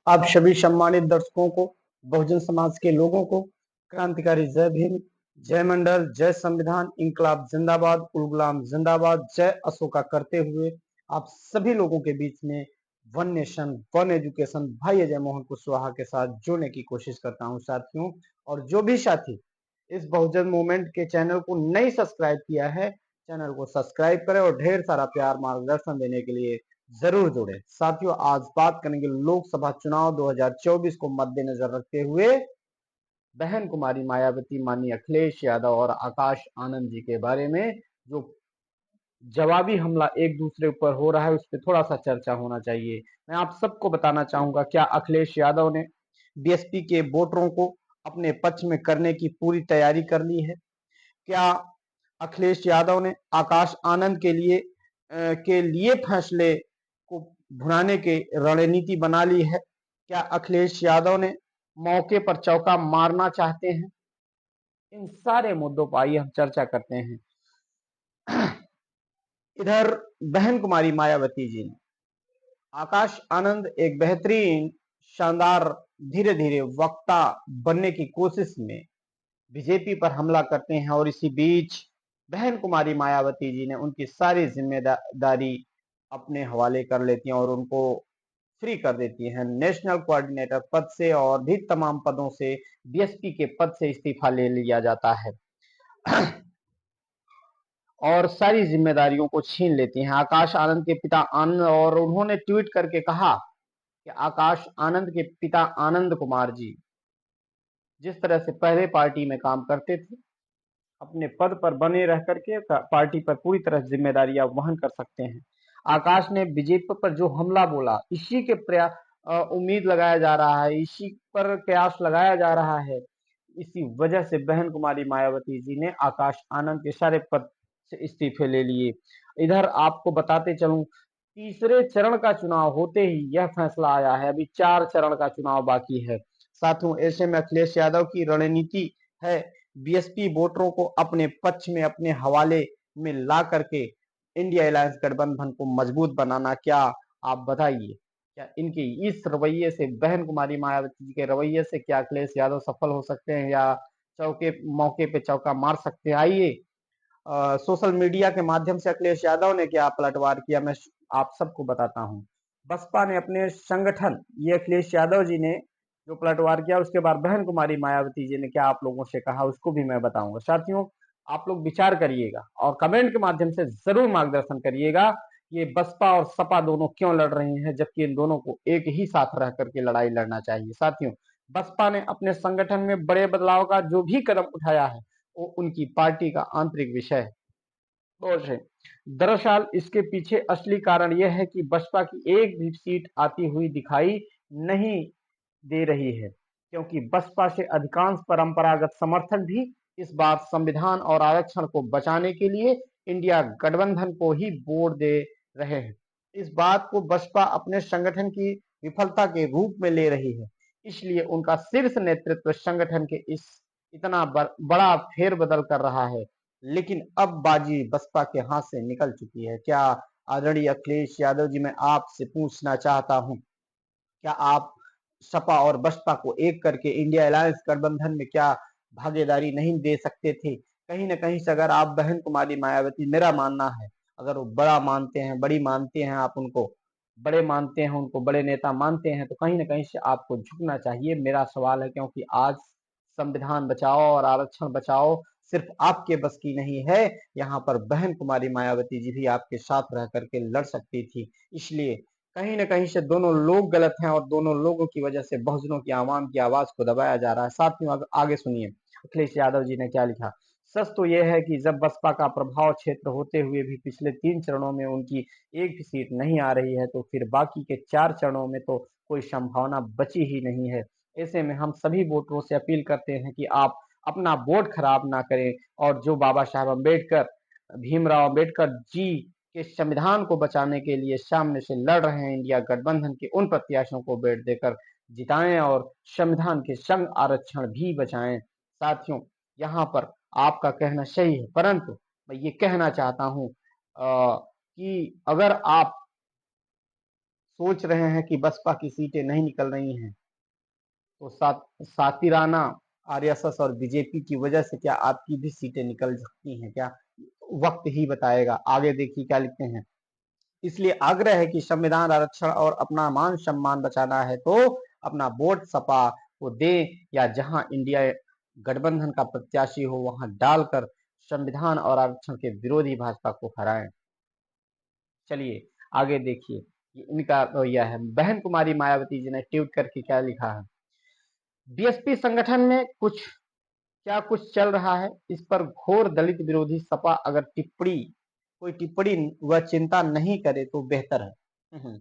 आप सभी सम्मानित दर्शकों को, बहुजन समाज के लोगों को क्रांतिकारी जय भीम, जय मंडल, जय संविधान, इंकलाब जिंदाबाद, उल गुलाम जिंदाबाद, जय अशोका करते हुए आप सभी लोगों के बीच में वन नेशन वन एजुकेशन भाई अजय मोहन कुशवाहा के साथ जुड़ने की कोशिश करता हूं साथियों। और जो भी साथी इस बहुजन मूवमेंट के चैनल को नहीं सब्सक्राइब किया है, चैनल को सब्सक्राइब करें और ढेर सारा प्यार मार्गदर्शन देने के लिए जरूर जुड़े। साथियों, आज बात करेंगे लोकसभा चुनाव 2024 को मद्देनजर रखते हुए बहन कुमारी मायावती, माननीय अखिलेश यादव और आकाश आनंद जी के बारे में। जो जवाबी हमला एक दूसरे ऊपर हो रहा है उस पर थोड़ा सा चर्चा होना चाहिए। मैं आप सबको बताना चाहूंगा, क्या अखिलेश यादव ने बीएसपी के वोटरों को अपने पक्ष में करने की पूरी तैयारी कर ली है? क्या अखिलेश यादव ने आकाश आनंद के लिए फैसले को भुनाने की रणनीति बना ली है? क्या अखिलेश यादव ने मौके पर चौका मारना चाहते हैं? इन सारे मुद्दों पर आइए हम चर्चा करते हैं। इधर बहन कुमारी मायावती जी ने आकाश आनंद एक बेहतरीन, शानदार, धीरे धीरे वक्ता बनने की कोशिश में बीजेपी पर हमला करते हैं और इसी बीच बहन कुमारी मायावती जी ने उनकी सारी जिम्मेदारी अपने हवाले कर लेती हैं और उनको फ्री कर देती हैं नेशनल कोऑर्डिनेटर पद से, और भी तमाम पदों से, बीएसपी के पद से इस्तीफा ले लिया जाता है और सारी जिम्मेदारियों को छीन लेती हैं आकाश आनंद के पिता आनंद। और उन्होंने ट्वीट करके कहा कि आकाश आनंद के पिता आनंद कुमार जी जिस तरह से पहले पार्टी में काम करते थे, अपने पद पर बने रह करके पार्टी पर पूरी तरह जिम्मेदारियां वहन कर सकते हैं। आकाश ने बीजेपी पर जो हमला बोला, इसी के उम्मीद लगाया जा रहा है, इसी पर कयास लगाया जा रहा है। इसी वजह से बहन कुमारी मायावती जी ने आकाश आनंद के सारे पद से इस्तीफे ले लिए। इधर आपको बताते चलूं, तीसरे चरण का चुनाव होते ही यह फैसला आया है। अभी 4 चरण का चुनाव बाकी है साथियों। ऐसे में अखिलेश यादव की रणनीति है बीएसपी वोटरों को अपने पक्ष में, अपने हवाले में ला करके इंडिया अलायंस गठबंधन को मजबूत बनाना। क्या आप बताइए, क्या इनके इस रवैये से, बहन कुमारी मायावती जी के रवैये से, क्या अखिलेश यादव सफल हो सकते हैं या चौके मौके पे चौका मार सकते हैं? आइए, सोशल मीडिया के माध्यम से अखिलेश यादव ने क्या पलटवार किया, मैं आप सबको बताता हूं। बसपा ने अपने संगठन, ये अखिलेश यादव जी ने जो पलटवार किया, उसके बाद बहन कुमारी मायावती जी ने क्या आप लोगों से कहा, उसको भी मैं बताऊंगा। साथियों, आप लोग विचार करिएगा और कमेंट के माध्यम से जरूर मार्गदर्शन करिएगा। ये बसपा और सपा दोनों क्यों लड़ रही हैं, जबकि इन दोनों को एक ही साथ रह करके लड़ाई लड़ना चाहिए। साथियों, बसपा ने अपने संगठन में बड़े बदलाव का जो भी कदम उठाया है, वो उनकी पार्टी का आंतरिक विषय है। दरअसल इसके पीछे असली कारण यह है कि बसपा की एक भी सीट आती हुई दिखाई नहीं दे रही है, क्योंकि बसपा से अधिकांश परंपरागत समर्थक भी इस बार संविधान और आरक्षण को बचाने के लिए इंडिया गठबंधन को ही वोट दे रहे हैं। इस बात को बसपा अपने संगठन की विफलता के रूप में ले रही है, इसलिए उनका शीर्ष नेतृत्व संगठन के इस इतना बड़ा फेरबदल कर रहा है। लेकिन अब बाजी बसपा के हाथ से निकल चुकी है। क्या आदरणीय अखिलेश यादव जी, मैं आपसे पूछना चाहता हूं, क्या आप सपा और बसपा को एक करके इंडिया अलायंस गठबंधन में क्या भागीदारी नहीं दे सकते थे? कहीं ना कहीं से अगर आप बहन कुमारी मायावती, मेरा मानना है, अगर वो बड़ा मानते हैं, बड़ी मानते हैं, आप उनको बड़े मानते हैं, उनको बड़े नेता मानते हैं, तो कहीं ना कहीं से आपको झुकना चाहिए। मेरा सवाल है, क्योंकि आज संविधान बचाओ और आरक्षण बचाओ सिर्फ आपके बस की नहीं है, यहाँ पर बहन कुमारी मायावती जी भी आपके साथ रह करके लड़ सकती थी। इसलिए कहीं ना कहीं से दोनों लोग गलत हैं और दोनों लोगों की वजह से बहुजनों की आवाम की आवाज को दबाया जा रहा है। साथियों, आगे सुनिए अखिलेश यादव जी ने क्या लिखा। सच तो यह है कि जब बसपा का प्रभाव क्षेत्र होते हुए भी पिछले 3 चरणों में उनकी एक भी सीट नहीं आ रही है, तो फिर बाकी के 4 चरणों में तो कोई संभावना बची ही नहीं है। ऐसे में हम सभी वोटरों से अपील करते हैं कि आप अपना वोट खराब ना करें और जो बाबा साहब अम्बेडकर, भीमराव अम्बेडकर जी के संविधान को बचाने के लिए सामने से लड़ रहे हैं इंडिया गठबंधन के उन प्रत्याशियों को वोट देकर जिताएं और संविधान के संग आरक्षण भी बचाएं। साथियों, यहाँ पर आपका कहना सही है, परंतु मैं ये कहना चाहता हूं कि अगर आप सोच रहे हैं कि बसपा की सीटें नहीं निकल रही हैं, तो सातिराना आरएसएस और बीजेपी की वजह से क्या आपकी भी सीटें निकल सकती हैं क्या? वक्त ही बताएगा। आगे देखिए क्या लिखते हैं। इसलिए आग्रह है कि संविधान आरक्षण और अपना मान सम्मान बचाना है तो अपना वोट सपा को दे, या जहां इंडिया गठबंधन का प्रत्याशी हो वहां डालकर संविधान और आरक्षण के विरोधी भाजपा को हराएं। चलिए आगे देखिए, ये इनका रवैया है। बहन कुमारी मायावती जी ने ट्वीट करके क्या लिखा है। बीएसपी संगठन में कुछ चल रहा है, इस पर घोर दलित विरोधी सपा अगर कोई टिप्पणी व चिंता नहीं करे तो बेहतर है।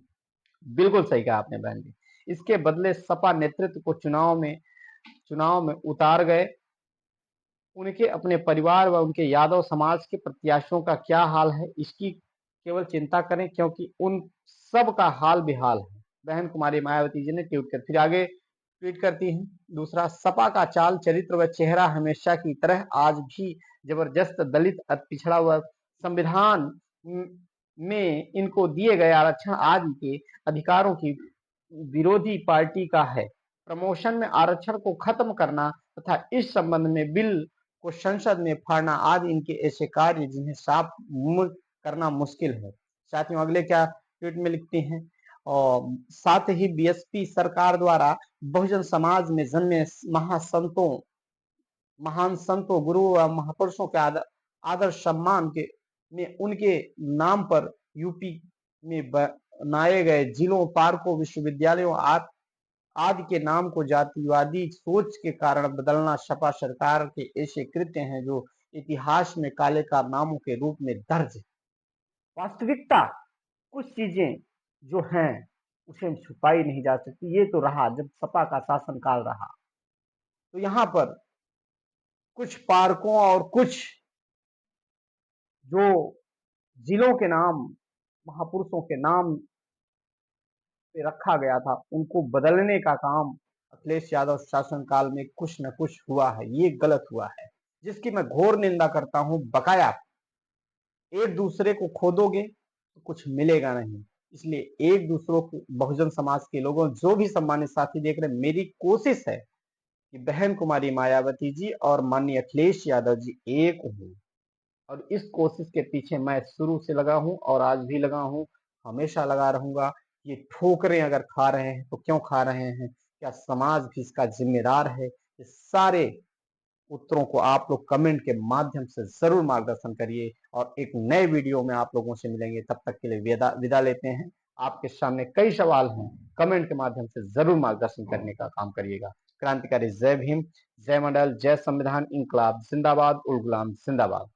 बिल्कुल सही कहा आपने बहन जी। इसके बदले सपा नेतृत्व को चुनाव में उतार गए, उनके अपने परिवार व उनके यादव समाज के प्रत्याशियों का क्या हाल है इसकी केवल चिंता करें, क्योंकि उन सब का हाल बेहाल है। बहन कुमारी मायावती जी ने ट्वीट करती हैं। दूसरा, सपा का चाल चरित्र व चेहरा हमेशा की तरह आज भी जबरदस्त दलित पिछड़ा हुआ, संविधान में इनको दिए गए आरक्षण आदि के अधिकारों की विरोधी पार्टी का है। प्रमोशन में आरक्षण को खत्म करना तथा इस संबंध में बिल को संसद में फाड़ना आदि इनके ऐसे कार्य जिन्हें साफ करना मुश्किल है। साथियों अगले क्या ट्वीट में लिखते हैं। और साथ ही बीएसपी सरकार द्वारा बहुजन समाज में जन्मे महान संतों गुरु व महापुरुषों के आदर सम्मान के में उनके नाम पर यूपी में बनाए गए जिलों, पार्कों, विश्वविद्यालयों आदि के नाम को जातिवादी सोच के कारण बदलना सपा सरकार के ऐसे कृत्य हैं जो इतिहास में काले कारनामों के रूप में दर्ज है। वास्तविकता कुछ चीजें जो हैं उसे छुपाई नहीं जा सकती। ये तो रहा जब सपा का शासनकाल रहा, तो यहाँ पर कुछ पार्कों और कुछ जो जिलों के नाम महापुरुषों के नाम पे रखा गया था, उनको बदलने का काम अखिलेश यादव शासनकाल में कुछ न कुछ हुआ है। ये गलत हुआ है, जिसकी मैं घोर निंदा करता हूं। बकाया एक दूसरे को खोदोगे तो कुछ मिलेगा नहीं। इसलिए एक दूसरों को, बहुजन समाज के लोगों, जो भी सम्मानित साथी देख रहे हैं, मेरी कोशिश है कि बहन कुमारी मायावती जी और माननीय अखिलेश यादव जी एक हों, और इस कोशिश के पीछे मैं शुरू से लगा हूं और आज भी लगा हूं, हमेशा लगा रहूंगा। ये ठोकरें अगर खा रहे हैं तो क्यों खा रहे हैं, क्या समाज भी इसका जिम्मेदार है? ये सारे उत्तरों को आप लोग कमेंट के माध्यम से जरूर मार्गदर्शन करिए, और एक नए वीडियो में आप लोगों से मिलेंगे। तब तक के लिए विदा लेते हैं। आपके सामने कई सवाल हैं, कमेंट के माध्यम से जरूर मार्गदर्शन करने का काम करिएगा। क्रांतिकारी जय भीम, जय मंडल, जय संविधान, इंकलाब जिंदाबाद, उल गुलाम जिंदाबाद।